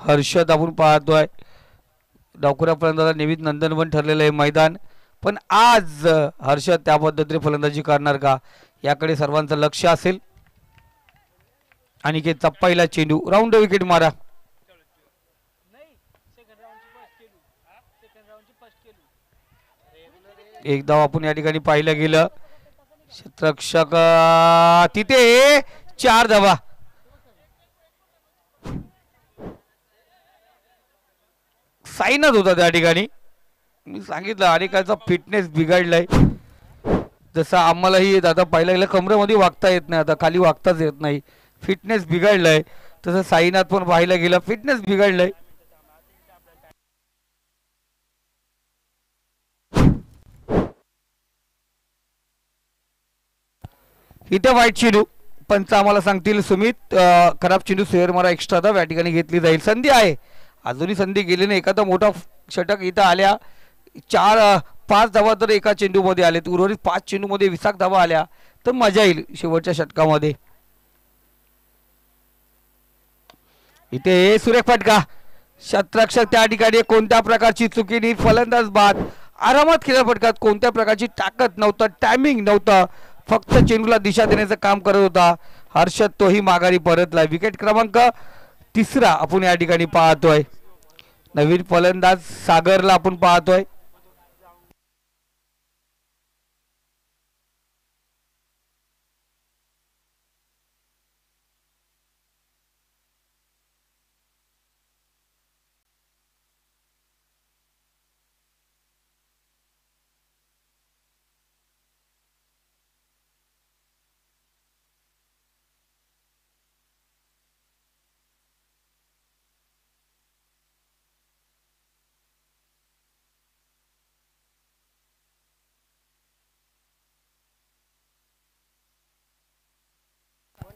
Speaker 1: हर्षद आपण पाहतोय. डावखुऱ्या फलंदाज नेहमीच नंदनवन ठरलेलं आहे मैदान. पण आज हर्षद त्या पद्धतीने फलंदाजी करणार का याकडे सर्वांचं लक्ष असेल. अनिकेतचा पहिला चेंडू राऊंड विकेट मारा. एक धाव आपण या ठिकाणी पाहिलं गेलं. क्षेत्ररक्षक तिथे 4 धावा. साईनाच होता त्या ठिकाणी. मी सांगितलं अनेकांचा फिटनेस बिघडलाय. जसं आम्हालाही आता पहिल्या गेल्या कमरेमध्ये वागता येत नाही, आता खाली वागताच येत नाही, फिटनेस बिघडलाय. तसं साईनाथ पण पाहायला गेलं फिटनेस बिघडलाय. इथे वाईट चेंडू. पंच आम्हाला सांगतील सुमित खराब चेंडू स्वेअर मारा एक्स्ट्रा धाव या ठिकाणी घेतली जाईल. संधी आहे, अजूनही संधी गेली नाही. एखादा मोठा षटक इथं आल्या 4-5 धावा तर एका चेंडूमध्ये आले, उर्वरित 5 चेंडूमध्ये 20 धावा आल्या तर मजा येईल शेवटच्या षटकामध्ये. इथे सुरेख फटका. क्षेत्ररक्षक त्या ठिकाणी कोणत्या प्रकारची चुकीनी फलंदाज बाद. आरामात खेळा फटकात. कोणत्या प्रकारची ताकद नव्हतं, टायमिंग नव्हतं, फक्त चेंडूला दिशा देण्याचं काम करत होता. हर्षद तोही माघारी परतला. विकेट क्रमांक 3 आपण या ठिकाणी पाहतोय. नवीन फलंदाज सागरला आपण पाहतोय.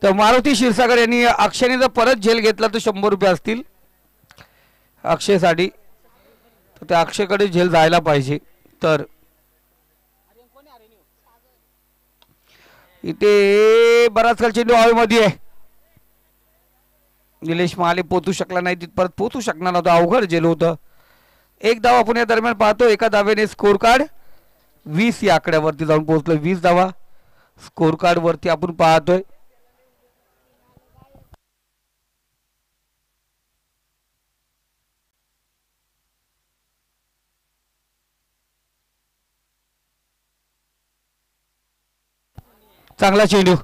Speaker 1: तर मारुती क्षीरसागर यांनी अक्षयने जर परत झेल घेतला तर 100 रुपये असतील अक्षयसाठी. तर त्या अक्षयकडे झेल जायला पाहिजे. तर इथे बराच काल चेंडू हवेमध्ये आहे. निलेश महाले पोचू शकला नाही, तिथपर्यंत पोचू शकणार नव्हतं, अवघड झेल होतं. 1 धाव आपण या दरम्यान पाहतो. एका धावेने स्कोर कार्ड 20 या आकड्यावरती जाऊन पोहोचलो. 20 धावा स्कोर कार्ड वरती आपण पाहतोय. चांगला चेंडू,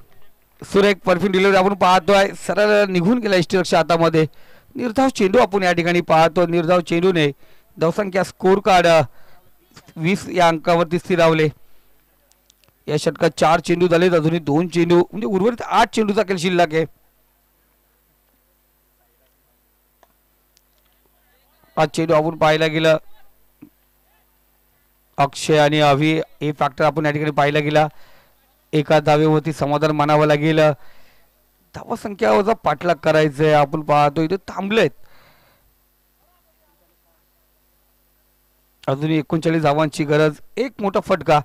Speaker 1: सुरेख परफ्यूम डिलिव्हरी आपण पाहतोय. सरळ निघून गेला यष्टीरक्षा हातामध्ये. निर्धाव चेंडू आपण या ठिकाणी पाहतो. निर्धाव चेंडूने धावसंख्या स्कोर कार्ड 20 या अंकावरती स्थिरावले. या षटकात 4 चेंडू झालेत, अजूनही 2 चेंडू म्हणजे उर्वरित 8 चेंडूचा खेळ शिल्लक आहे. 5 चेंडू आपण पाहायला गेलं. अक्षय आणि अभि हे फॅक्टर आपण या ठिकाणी पाहायला गेला. एका धावेवरती समाधान मानावं लागेल. धावा संख्यावरचा पाठलाग करायचंय आपण पाहतो. इथे थांबलेत, अजूनही 39 धावांची गरज. एक मोठा फटका.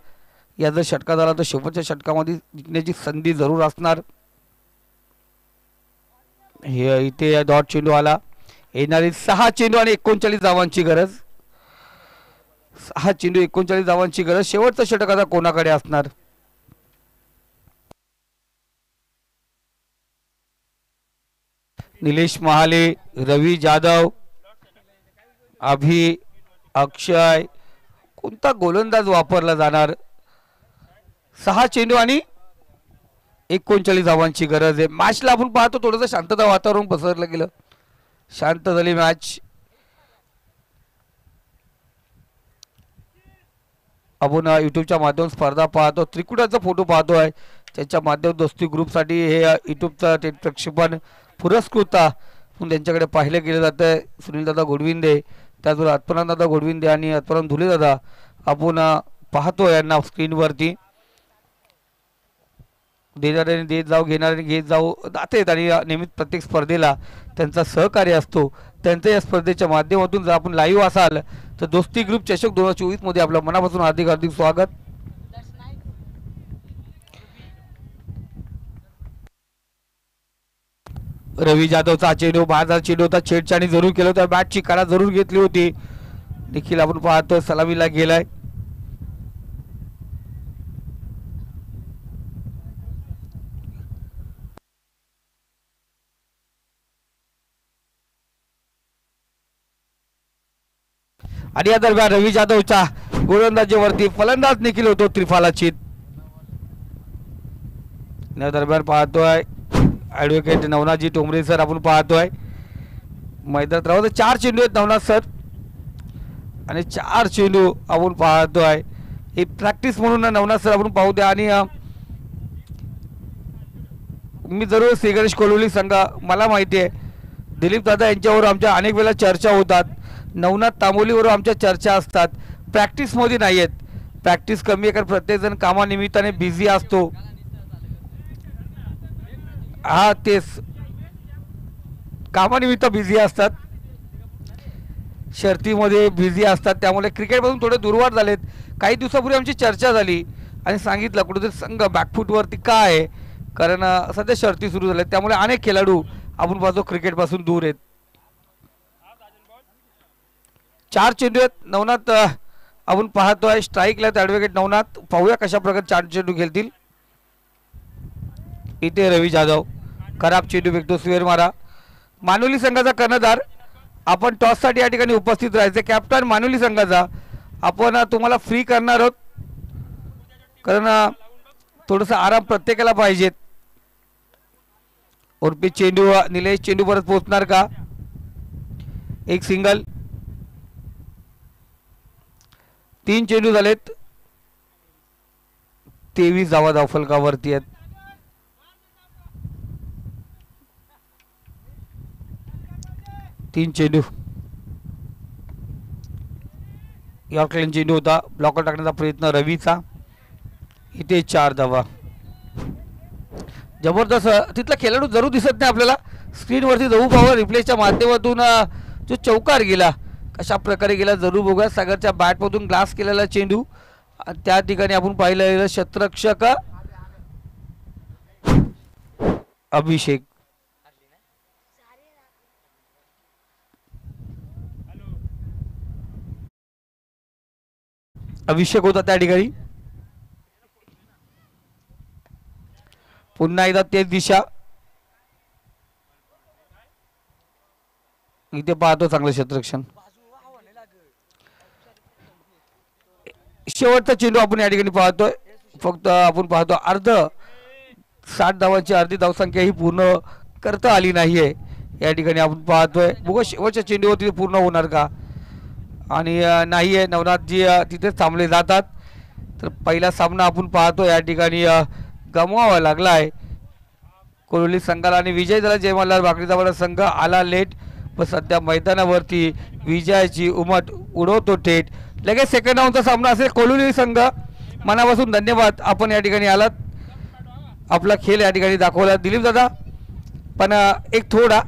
Speaker 1: या जर षटका झाला तर शेवटच्या षटकामध्ये जिंकण्याची संधी जरूर असणार. हे इथे डॉट चेंडू आला. येणारी 6 चेंडू आणि 39 धावांची गरज. 6 चेंडू 39 धावांची गरज. शेवटचा षटक आता कोणाकडे असणार. निलेश महाले, रवी जाधव, अभि, अक्षय, कोणता गोलंदाज वापरला जाणार. 6 चेंडू आणि 39 धावांची गरज आहे. मॅचला आपण पाहतो थोडंसं शांतता वातावरण पसरलं गेलं, शांत झाली मॅच. आपण युट्यूबच्या माध्यमातून स्पर्धा पाहतो. त्रिकुटाचा फोटो पाहतोय, त्याच्या माध्यमातून दोस्ती ग्रुपसाठी हे युट्यूबचं ते प्रक्षेपण पुरस्कृत म्हणून त्यांच्याकडे पाहिलं गेलं जातं. सुनीलदादा गोडविंदे, त्याचबरोबर आत्मानंददादा गोडविंदे आणि आत्मानंद धुलेदादा आपण पाहतो यांना स्क्रीनवरती. देणाऱ्याने देत जाऊ, घेणाऱ्याने घेत जाऊ जातेत आणि नेहमीच प्रत्येक स्पर्धेला त्यांचा सहकार्य असतो. त्यांच्या या स्पर्धेच्या माध्यमातून जर आपण लाईव्ह असाल तर दोस्ती ग्रुप चषक 2024 मध्ये आपलं मनापासून हार्दिक हार्दिक स्वागत. रवी जाधवचा चेंडू बाहेरचा चेंडू होता. छेडछाणी जरूर केलं होतं, बॅटची कारा जरूर घेतली होती. देखील आपण पाहतो सलामीला गेलाय. आणि या दरम्यान रवी जाधवच्या गोलंदाजीवरती फलंदाज निखिल होतो त्रिफालाचित. या दरम्यान पाहतोय ॲडव्होकेट नवनाथजी टोंबरे सर आपण पाहतोय मैदानात राहू 4 चेंडू आहेत नवनाथ सर आणि 4 चेंडू आपण पाहतोय. ही प्रॅक्टिस म्हणून नवनाथ सर आपण पाहू द्या. आणि मी जरूर श्री गणेश कोलवली संघ मला माहिती आहे दिलीप दादा यांच्यावर आमच्या अनेक वेळा चर्चा होतात. नवनाथ तांबोलीवर आमच्या चर्चा असतात. प्रॅक्टिसमध्ये नाही आहेत. प्रॅक्टिस कमी आहे कारण प्रत्येकजण कामानिमित्ताने बिझी असतो. हा तेच कामानिमित्त बिझी असतात शर्तीमध्ये बिझी असतात त्यामुळे क्रिकेटमधून थोडे दूरवार झालेत. काही दिवसापूर्वी आमची चर्चा झाली आणि सांगितलं कुठेतरी संघ बॅकफूटवरती का आहे कारण सध्या शर्ती सुरू झाल्या त्यामुळे अनेक खेळाडू आपण पाहतो क्रिकेटपासून दूर आहेत. 4 चेंडू आहेत नवनाथ आपण पाहतोय स्ट्राईकला ॲडव्होकेट नवनाथ. पाहूया कशा प्रकारे 4 चेंडू खेळतील. इथे रवी जाधव खराब चेंडू फेकतो स्वेर मारा. मानुली संघाचा कर्णधार आपण टॉससाठी या ठिकाणी उपस्थित राहायचे. कॅप्टन मानुली संघाचा आपण तुम्हाला फ्री करणार आहोत कारण थोडासा आराम प्रत्येकाला पाहिजेत. उर्फी चेंडू निलेश चेंडू परत पोहोचणार का. एक सिंगल. 3 चेंडू झालेत. 23 धावा धावफलकावरती आहेत. तीन चेंडू यॉर्कलॅंड चेंडू होता. ब्लॉकर टाकण्याचा प्रयत्न रवीचा. इथे 4 धावा. जबरदस्त. तिथला खेळाडू जरूर दिसत नाही आपल्याला स्क्रीनवरती. जवळ पॉवर रिप्लेच्या माध्यमातून जो चौकार गेला कशा प्रकारे गेला जरूर बघूया. सागरच्या बॅटमधून ग्लास केलेला चेंडू त्या ठिकाणी आपण पाहिलं क्षेत्ररक्षक अभिषेक. अभिषेक होता त्या ठिकाणी. पुन्हा एकदा तेच दिशा. इथे पाहतो चांगलं क्षेत्ररक्षण. शेवटचा चेंडू आपण या ठिकाणी पाहतोय. फक्त आपण पाहतो 60 धावांची अर्धी धावसंख्या ही पूर्ण करता आली नाहीये या ठिकाणी आपण पाहतोय. बघू शेवटच्या चेंडूवरती पूर्ण होणार का. आणि नाही आहे नवनाथजी तिथेच थांबले जातात. तर पहिला सामना आपण पाहतो या ठिकाणी गमवावा लागला आहे कोल्हापूर संघाला. आणि विजय झाला जय मल्हार भाकरीचा संघ आला लेट पण सध्या मैदानावरती विजयाची उमट उडवतो थेट. लगेच सेकंड राऊंडचा सामना असेल. कोल्हापूर संघ मनापासून धन्यवाद आपण या ठिकाणी आलात. आपला खेळ या ठिकाणी दाखवला दिलीप दादा. पण एक थोडा